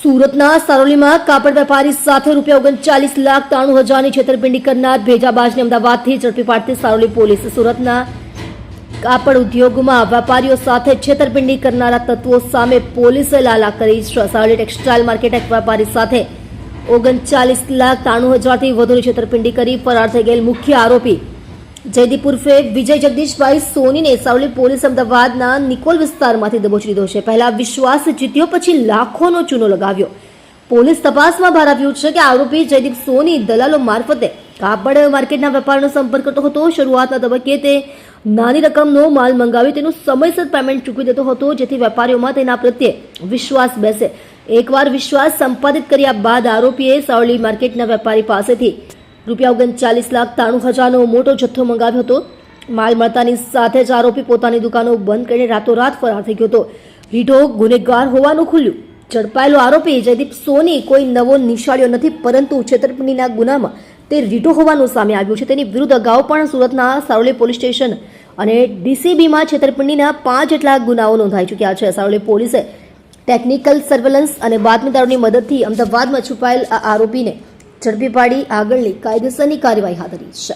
સુરતના સારોલીમાં કાપડ વેપારી સાથે ₹39,93,000ની છેતરપિંડી કરનાર ભેજાબાજને અમદાવાદથી ઝડપી પાડતી સારોલી પોલીસ. સુરતના કાપડ ઉદ્યોગમાં વેપારીઓ સાથે છેતરપિંડી કરનારા તત્વો સામે પોલીસે લાલા કરી છે. સારોલી ટેક્સટાઇલ માર્કેટ એક વેપારી સાથે ₹39,93,000થી વધુની છેતરપિંડી કરી ફરાર થઈ ગયેલ મુખ્ય આરોપી જયદીપ ઉર્ફે વિજય જગદીશભાઈ સોનીને સારોલી પોલીસ અમદાવાદના નિકોલ વિસ્તારમાંથી દબોચી લીધો છે. પહેલા વિશ્વાસ જીત્યો, પછી લાખોનો ચૂનો લગાવ્યો. પોલીસ તપાસમાં બહાર આવ્યું છે કે આરોપી જયદીપ સોની દલાલો મારફતે કાપડ માર્કેટના વેપારનો સંપર્ક કરતો હતો. શરૂઆતના તબક્કે તે નાની રકમનો માલ મંગાવી તેનું સમયસર પેમેન્ટ ચૂકવી દેતો હતો, જેથી વેપારીઓમાં તેના પ્રત્યે વિશ્વાસ બેસે. એકવાર વિશ્વાસ સંપાદિત કર્યા બાદ આરોપીએ સારોલી માર્કેટના વેપારી પાસેથી ₹39,93,000નો મોટો જથ્થો મંગાવ્યો હતો. માલ મળતાની સાથે જ આરોપી પોતાની દુકાનો બંધ કરીને રાતોરાત ફરાર થઈ ગયો હતો. રીઢો ગુનેગાર હોવાનું ખુલ્યું. ઝડપાયેલો આરોપી જયદીપ સોની કોઈ નવો નિશાળ્યો નથી, પરંતુ છેતરપિંડીના ગુનામાં તે રીઢો હોવાનું સામે આવ્યું છે. તેની વિરુદ્ધ અગાઉ પણ સુરતના સારોલી પોલીસ સ્ટેશન અને DCBમાં છેતરપિંડીના 5 જેટલા ગુનાઓ નોંધાઈ ચૂક્યા છે. સારોલી પોલીસે ટેકનિકલ સર્વેલન્સ અને બાતમીદારોની મદદથી અમદાવાદમાં છુપાયેલ આ આરોપીને ઝડપી પાડી આગળની કાયદેસરની કાર્યવાહી હાથ ધરી છે.